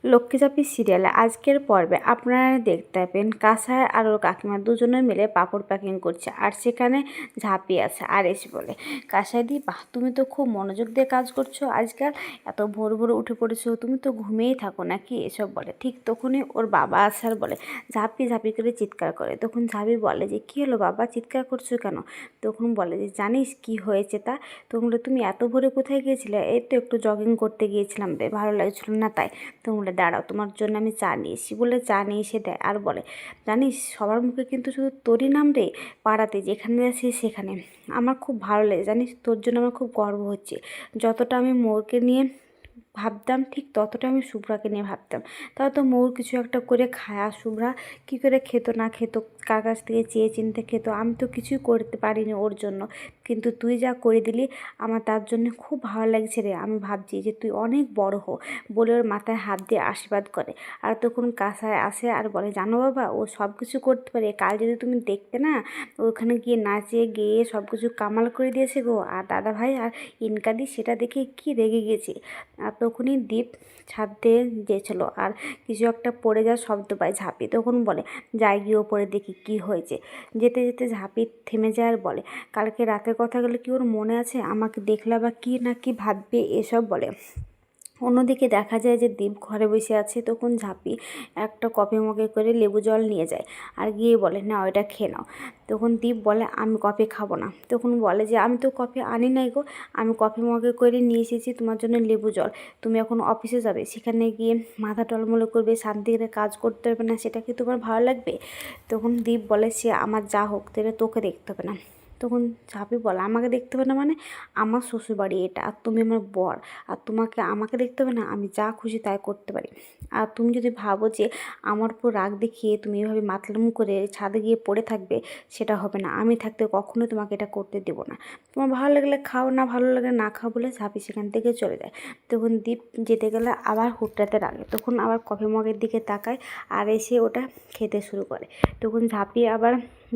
লক্ষ্মী ঝাঁপি সিরিয়ালে আজকের পর্বে আপনারা দেখতে পাবেন কাঁসাই আর ওর কাকিমা দুজনে মিলে পাঁপড় প্যাকিং করছে, আর সেখানে ঝাঁপি আছে আর এসে বলে, কাঁসাইদি বাহ, তুমি তো খুব মনোযোগ দিয়ে কাজ করছো আজকাল, এত ভোর ভোর উঠে পড়েছো, তুমি তো ঘুমিয়েই থাকো নাকি, এসব বলে। ঠিক তখনই ওর বাবা আসে আর বলে, ঝাঁপি ঝাঁপি করে চিৎকার করে। তখন ঝাঁপি বলে যে, কী হলো বাবা, চিৎকার করছো কেন? তখন বলে যে, জানিস কি হয়েছে তা? তখন বলে, তুমি এত ভোরে কোথায় গিয়েছিলে? এই তো একটু জগিং করতে গিয়েছিলাম রে, ভালো লাগছিল না তাই। তো বলে, দাঁড়াও, তোমার জন্য আমি চা নিয়ে এসি। বলে চা নিয়ে এসে দেয় আর বলে, জানিস সবার মুখে কিন্তু শুধু তোরই নাম রে, পাড়াতে যেখানে আছি সেখানে। আমার খুব ভালো লাগে জানিস, তোর জন্য আমার খুব গর্ব হচ্ছে। যতটা আমি মোরকে নিয়ে ভাবতাম ঠিক ততটা আমি শুভ্রাকে নিয়ে ভাবতাম। তাও তো মৌর কিছু একটা করে খায়, আর শুভ্রা কী করে খেত না খেত, কার কাছ থেকে চেয়ে চিনতে খেত, আমি তো কিছুই করতে পারিনি ওর জন্য, কিন্তু তুই যা করে দিলি আমার তার জন্য খুব ভালো লাগছে রে। আমি ভাবছি যে তুই অনেক বড় হো, বলে ওর মাথায় হাত দিয়ে আশীর্বাদ করে। আর তখন কাঁসায় আসে আর বলে, জানো বাবা, ও সব কিছু করতে পারে, কাল যদি তুমি দেখতে না, ওখানে গিয়ে নাচে গেয়ে সব কিছু কামাল করে দিয়েছে গো। আর দাদা ভাই আর ইনকাদি সেটা দেখে কি রেগে গেছে। আর তখনই দীপ ছাদ দিয়ে গিয়েছিল আর কিছু একটা পড়ে যাওয়ার শব্দ পায় ঝাঁপি। তখন বলে, যাই গিয়ে ওপরে দেখি কি হয়েছে। যেতে যেতে ঝাঁপি থেমে যায় আর বলে, কালকে রাতের কথাগুলো কি ওর মনে আছে? আমাকে দেখলা বা কি না কি ভাববে, এসব বলে। অন্যদিকে দেখা যায় যে দীপ ঘরে বসে আছে। তখন ঝাঁপি একটা কফি মগে করে লেবু জল নিয়ে যায় আর গিয়ে বলে, না ওইটা খেয়ে নাও। তখন দীপ বলে, আমি কফি খাবো না। তখন বলে যে, আমি তো কফি আনি নাই গো, আমি কফি মগে করে নিয়ে এসেছি তোমার জন্য লেবু জল। তুমি এখন অফিসে যাবে, সেখানে গিয়ে মাথা টলমলো করবে, শান্তি করে কাজ করতে হবে না, সেটা কি তোমার ভালো লাগবে? তখন দীপ বলে, সে আমার যা হোক, তাহলে তোকে দেখতে হবে না। তখন ঝাঁপি বলে, আমাকে দেখতে হবে না মানে? আমার শ্বশুরবাড়ি এটা, আর তুমি আমার বর, আর তোমাকে আমাকে দেখতে হবে না? আমি যা খুশি তাই করতে পারি। আর তুমি যদি ভাবো যে আমার উপর রাগ দেখিয়ে তুমি এভাবে মাতলামি করে ছাদে গিয়ে পড়ে থাকবে, সেটা হবে না। আমি থাকতে কখনোই তোমাকে এটা করতে দেবো না। তোমার ভালো লাগলে খাও, না ভালো লাগলে না খাও, বলে ঝাঁপি সেখান থেকে চলে যায়। তখন দীপ যেতে গেলে আবার হুটরাতে লাগে। তখন আবার কফি মগের দিকে তাকায় আর এসে ওটা খেতে শুরু করে। তখন ঝাঁপি আবার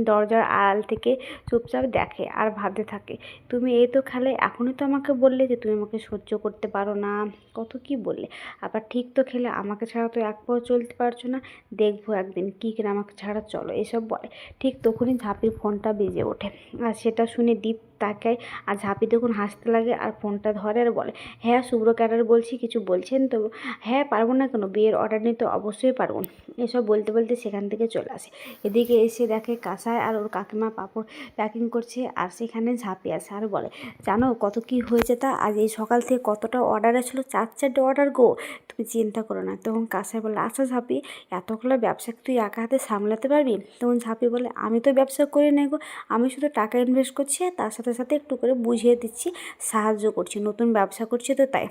দরজার আড়াল থেকে চুপচাপ দেখে আর ভাবতে থাকে, তুমি এই তো খেলে, এখনই তো আমাকে বললে যে তুমি আমাকে সহ্য করতে পারো না, কত কি বললে, আবার ঠিক তো খেলে, আমাকে ছাড়া তো এক পাও চলতে পারছো না, দেখবো একদিন কী করে আমাকে ছাড়া চলো, এসব বলে। ঠিক তখনই ঝাঁপির ফোনটা বেজে ওঠে আর সেটা শুনে দীপ তাকায়। আর ঝাঁপি তখন হাসতে লাগে আর ফোনটা ধরে আর বলে, হ্যাঁ শুভ্র ক্যাডার বলছি, কিছু বলছেন তো? হ্যাঁ, পারবো না কেন, বিয়ের অর্ডার নিতে অবশ্যই পারবো। এসব বলতে বলতে সেখান থেকে চলে আসে। এদিকে এসে দেখে কাঁসায় আর ওর কাকিমা পাঁপড় প্যাকিং করছে, আর সেখানে ঝাঁপি আসে আর বলে, জানো কত কি হয়েছে তা? আজ এই সকাল থেকে কতটা অর্ডার আসলো, 4-4টে অর্ডার গো, তুমি চিন্তা করো না। তখন কাঁসাই বলে, আচ্ছা ঝাঁপি, এতগুলো ব্যবসা তুই একা হাতে সামলাতে পারবি? তখন ঝাঁপি বলে, আমি তো ব্যবসা করি না গো, আমি শুধু টাকা ইনভেস্ট করছি আর তার সাথে সাথে একটু করে বুঝিয়ে দিচ্ছি, সাহায্য করছি, নতুন ব্যবসা করছি তো তাই।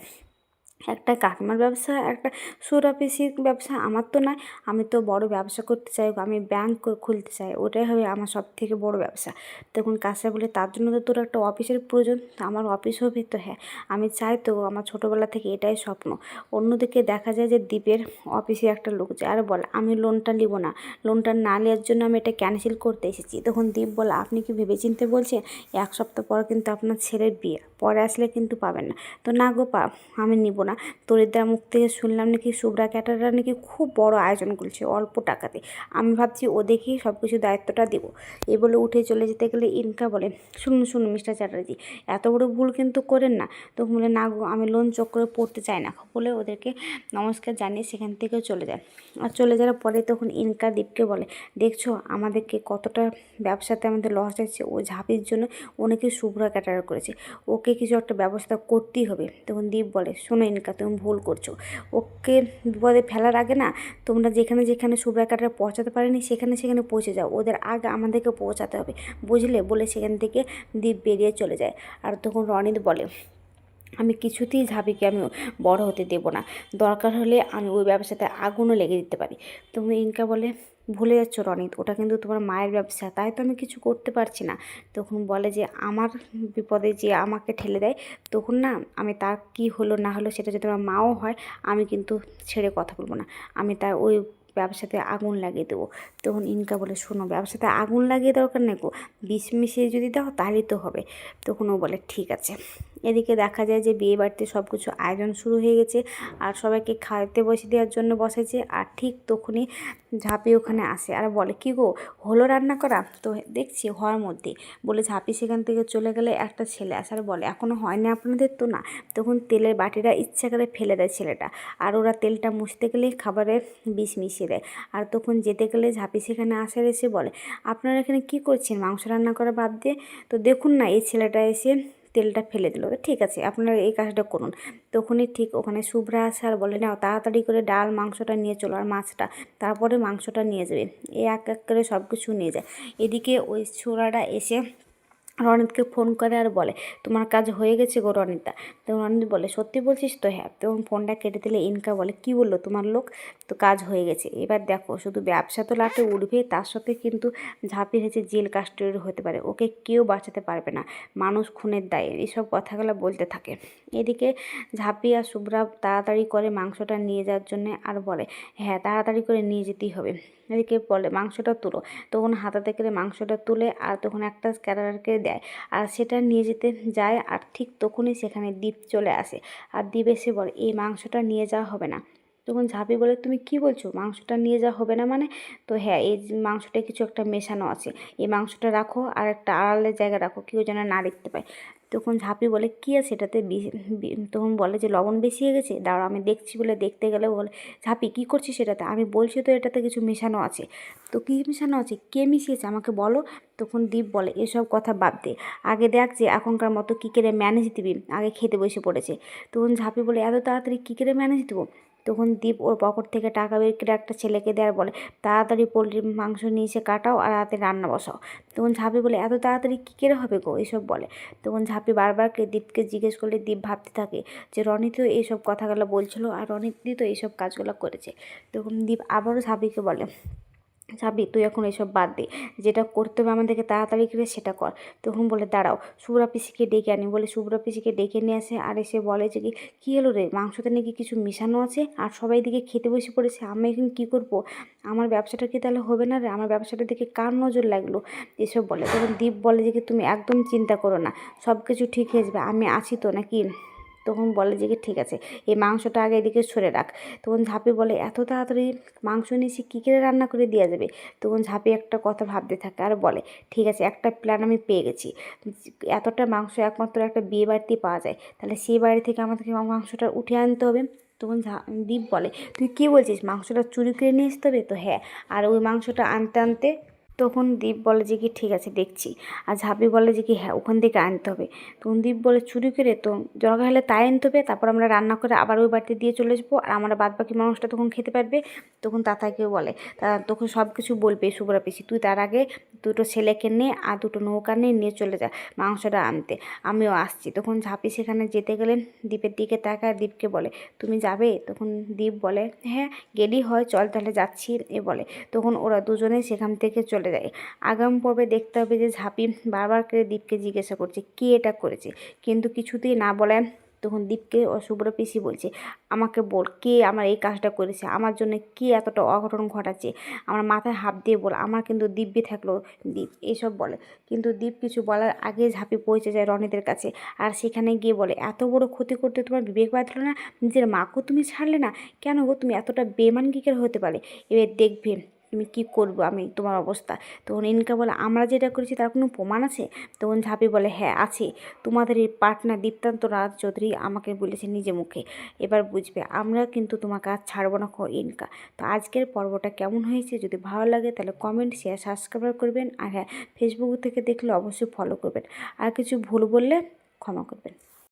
একটা কাকিমার ব্যবসা, একটা সুরাপিসির ব্যবসা আমার তো নয়, আমি তো বড় ব্যবসা করতে চাই, আমি ব্যাংক খুলতে চাই, ওটাই হবে আমার সব থেকে বড় ব্যবসা। তখন কাছে বলে, তার জন্য তো তোর একটা অফিসের প্রয়োজন। আমার অফিস হবে তো? হ্যাঁ, আমি চাই তো, আমার ছোটোবেলা থেকে এটাই স্বপ্ন। অন্যদিকে দেখা যায় যে দ্বীপের অফিসে একটা লোক যায় আর বলে, আমি লোনটা নিব না, লোনটা না নেওয়ার জন্য আমি এটা ক্যান্সেল করতে এসেছি। তখন দ্বীপ বলে, আপনি কি ভেবেচিন্তে বলছেন? 1 সপ্তাহ পর কিন্তু আপনার ছেলের বিয়ে, পরে আসলে কিন্তু পাবেন না। তো না গো আমি নিব না। তরিদার মুখ থেকে শুনলাম নাকি শুভ্রা ক্যাটাররা নাকি খুব বড় আয়োজন করছে অল্প টাকাতে, আমি ভাবছি ও দেখেই সব কিছু দায়িত্বটা দেবো। এই বলে উঠে চলে যেতে গেলে ইনকা বলে, শুনুন শুনুন মিস্টার চ্যাটার্জি, এত বড় ভুল কিন্তু করেন না। তো বলে, না গো, আমি লোন চক্করে পড়তে চাই না, বলে ওদেরকে নমস্কার জানিয়ে সেখান থেকে চলে যায়। আর চলে যাওয়ার পরে তখন ইনকা দীপকে বলে, দেখছো আমাদেরকে কতটা ব্যবসাতে আমাদের লস যাচ্ছে, ও ঝাঁপির জন্য অনেকে শুভ্রা ক্যাটার করেছে, ওকে কিছু একটা ব্যবস্থা করতেই হবে। তখন দীপ বলে, শোনো ইনকা, তুমি ভুল করছো, ওকে বিপদে ফেলার আগে না, তোমরা যেখানে যেখানে শুভ্রা ক্যাটার পৌঁছাতে পারেনি সেখানে সেখানে পৌঁছে যাও, ওদের আগে আমাদেরকে পৌঁছাতে হবে, বুঝলে? বলে সেখান থেকে দীপ বেরিয়ে চলে যায়। আর তখন রনিত বলে, আমি কিছুতেই ঝাঁপিকে আমি বড় হতে দেব না, দরকার হলে আমি ওই ব্যবসাতে আগুনও লেগে দিতে পারি। তুমি ইনকা বলে, ভুলে যাচ্ছ রনিত, ওটা কিন্তু তোমার মায়ের ব্যবসা, তাই তো আমি কিছু করতে পারছি না। তখন বলে যে, আমার বিপদে যে আমাকে ঠেলে দেয়, তখন না আমি তার কি হলো না হলো সেটা যদি আমার মাও হয়, আমি কিন্তু ছেড়ে কথা বলবো না, আমি তার ওই ব্যবসাতে আগুন লাগিয়ে দেবো। তখন ইনকা বলে, শোনো, ব্যবসাতে আগুন লাগিয়ে দরকার নেই গো, বিষ মিশিয়ে যদি দাও তাহলেই তো হবে। তখন ও বলে, ঠিক আছে। এদিকে দেখা যায় যে বিয়ে বাড়িতে সব কিছু আয়োজন শুরু হয়ে গেছে আর সবাইকে খাইতে বসে দেওয়ার জন্য বসেছে। আর ঠিক তখনই ঝাঁপি ওখানে আসে আর বলে, কি গো হলো রান্না করা? তো দেখছি হওয়ার মধ্যে। বলে ঝাঁপি সেখান থেকে চলে গেলে একটা ছেলে আসার বলে, এখনও হয়নি আপনাদের? তো না। তখন তেলের বাটিটা ইচ্ছা করে ফেলে দেয় ছেলেটা, আর ওরা তেলটা মুছতে গেলে খাবারে বিষ মিশিয়ে দেয়। আর তখন যেতে গেলে ঝাঁপি সেখানে আসার এসে বলে, আপনারা এখানে কি করছেন মাংস রান্না করা বাদ দিয়ে? তো দেখুন না, এই ছেলেটা এসে তেলটা ফেলে দিল। ঠিক আছে, আপনারা এই কাজটা করুন। তখনই ঠিক ওখানে শুভ্রা আসে আর বলে, নাও তাড়াতাড়ি করে ডাল মাংসটা নিয়ে চলো আর মাছটা, তারপরে মাংসটা নিয়ে যাবে। এই এক এক করে সব কিছু নিয়ে যায়। এদিকে ওই ছোড়াটা এসে রনিতকে ফোন করে আর বলে, তোমার কাজ হয়ে গেছে গো রনিতা। তো রনিত বলে, সত্যি বলছিস তো? হ্যাঁ। তখন ফোনটা কেটে দিলে ইনকা বলে, কি বললো তোমার লোক? তো কাজ হয়ে গেছে। এবার দেখো, শুধু ব্যবসা তো লাটে উঠবে, তার সাথে কিন্তু ঝাঁপি হয়েছে জেল কাস্টডির হতে পারে, ওকে কেউ বাঁচাতে পারবে না, মানুষ খুনের দায়ে। এইসব কথাগুলো বলতে থাকে। এদিকে ঝাঁপি আর শুভ্রা তাড়াতাড়ি করে মাংসটা নিয়ে যাওয়ার জন্য আর বলে, হ্যাঁ তাড়াতাড়ি করে নিয়ে যেতেই হবে। এদিকে বলে, মাংসটা তুলো। তখন হাতাতে করে মাংসটা তুলে আর তখন একটা ক্যারারকে দেয় আর সেটা নিয়ে যেতে যায়। আর ঠিক তখনই সেখানে দীপ চলে আসে আর দীপ এসে বলে, এই মাংসটা নিয়ে যাওয়া হবে না। তখন ঝাঁপি বলে, তুমি কি বলছো? মাংসটা নিয়ে যাওয়া হবে না মানে? তো হ্যাঁ, এই মাংসটা কিছু একটা মেশানো আছে, এই মাংসটা রাখো আর একটা আড়ালের জায়গায় রাখো, কেউ যেন না দেখতে পায়। তখন ঝাঁপি বলে, কী আছে এটাতে? তখন বলে যে লবণ বেশি হয়ে গেছে, দাঁড়াও আমি দেখছি। বলে দেখতে গেলে বলে, ঝাঁপি কী করছিস সেটাতে? আমি বলছি তো এটাতে কিছু মেশানো আছে। তো কী মেশানো আছে? কে মিশিয়েছে আমাকে বলো। তখন দীপ বলে, এসব কথা বাদ দে, আগে দেখ যে এখনকার মতো কী করে ম্যানেজ দিবি, আগে খেতে বসে পড়েছে। তখন ঝাঁপি বলে, এত তাড়াতাড়ি কী করে ম্যানেজ দেবো? তখন দীপ ওর পকেট থেকে টাকা বের করে একটা ছেলেকে দেওয়ার বলে, তাড়াতাড়ি পোলট্রির মাংস নিয়ে এসে কাটাও আর রাতে রান্না বসাও। তখন ঝাঁপি বলে, এত তাড়াতাড়ি কী করে হবে গো? এসব বলে। তখন ঝাঁপি বারবার দীপকে জিজ্ঞেস করলে দীপ ভাবতে থাকে যে রনি তো এইসব কথাগুলো বলছিল আর রনিতই তো এইসব কাজগুলো করেছে। তখন দীপ আবারও ঝাঁপিকে বলে, ঝাঁপি তুই এখন এসব বাদ দে, যেটা করতে হবে আমাদেরকে তাড়াতাড়ি করে সেটা কর। তখন বলে, দাঁড়াও শুভ্রা পিসিকে ডেকে আনি। বলে শুভ্রা পিসিকে ডেকে নিয়ে আসে আর এসে বলে যে, কী হলো রে, মাংসতে নাকি কিছু মিশানো আছে আর সবাই দিকে খেতে বসে পড়েছে, আমি এখন কী করবো? আমার ব্যবসাটা কি তাহলে হবে না রে? আমার ব্যবসাটার দিকে কার নজর লাগলো? এসব বলে। তখন দীপ বলে যে, তুমি একদম চিন্তা করো না, সব কিছু ঠিক হয়ে যাবে, আমি আছি তো নাকি? তখন বলে যে, ঠিক আছে, এই মাংসটা আগে এদিকে সরে রাখ। তখন ঝাঁপি বলে, এত তাড়াতাড়ি মাংস নিয়ে কী করে রান্না করে দেওয়া যাবে? তখন ঝাঁপি একটা কথা ভাবতে থাকে আর বলে, ঠিক আছে, একটা প্ল্যান আমি পেয়ে গেছি। এতটা মাংস একমাত্র একটা বিয়ে বাড়িতেই পাওয়া যায়, তাহলে সেই বাড়ি থেকে আমাদেরকে মাংসটা উঠে আনতে হবে। তখন দীপ বলে, তুই কী বলছিস, মাংসটা চুরি করে নিয়ে আসতে হবে? তো হ্যাঁ। আর ওই মাংসটা আনতে আনতে তখন দীপ বলে যে, ঠিক আছে দেখছি। আর ঝাঁপি বলে যে, হ্যাঁ ওখান থেকে আনতে হবে। তখন দীপ বলে, চুরি করে? তো দরকার হলে তাই আনতে হবে, তারপর আমরা রান্না করে আবার ওই বাড়িতে দিয়ে চলে আসবো আর আমরা বাদ বাকি মানুষটা তখন খেতে পারবে। তখন তাতাকেও বলে, তখন সব কিছু বলবে শুভ্রা পিসি, তুই তার আগে দুটো ছেলেকে নিয়ে আর দুটো নৌকা নিয়ে চলে যা মাংসটা আনতে, আমিও আসছি। তখন ঝাঁপি সেখানে যেতে গেলে দীপের দিকে তাকায় দীপকে বলে, তুমি যাবে? তখন দীপ বলে, হ্যাঁ গেলেই হয়, চল তাহলে যাচ্ছি। এ বলে তখন ওরা দুজনে সেখান থেকে চলে যায়। আগামী পর্বে দেখতে হবে যে ঝাঁপি বারবার করে দীপকে জিজ্ঞাসা করছে কে এটা করেছে, কিন্তু কিছুতেই না বলে। তখন দীপকে ও শুভ্র পিসি বলছে, আমাকে বল কে আমার এই কাজটা করেছে, আমার জন্য কে এতটা অঘটন ঘটাচ্ছে, আমার মাথায় হাত দিয়ে বল, আমার কিন্তু দিব্যি থাকলো দীপ। এইসব বলে, কিন্তু দীপ কিছু বলার আগে ঝাঁপি পৌঁছে যায় রনিদের কাছে আর সেখানে গিয়ে বলে, এত বড় ক্ষতি করতে তোমার বিবেক বাঁধলো না? নিজের মাকেও তুমি ছাড়লে না কেন গো? তুমি এতটা বেমান কী করে হতে পারে? এবার দেখবে তুমি কী করবো আমি তোমার অবস্থা। তখন ইনকা বলে, আমরা যেটা করেছি তার কোনো প্রমাণ আছে? তখন ঝাঁপি বলে, হ্যাঁ আছে, তোমাদের এই পার্টনার দীপ্তান্ত রাজ চৌধুরী আমাকে বলেছে নিজে মুখে, এবার বুঝবে আমরা কিন্তু তোমাকে আর ছাড়বো না ইনকা। তো আজকের পর্বটা কেমন হয়েছে, যদি ভালো লাগে তাহলে কমেন্ট শেয়ার সাবস্ক্রাইব করবেন আর হ্যাঁ, ফেসবুক থেকে দেখলে অবশ্যই ফলো করবেন। আর কিছু ভুল বললে ক্ষমা করবেন।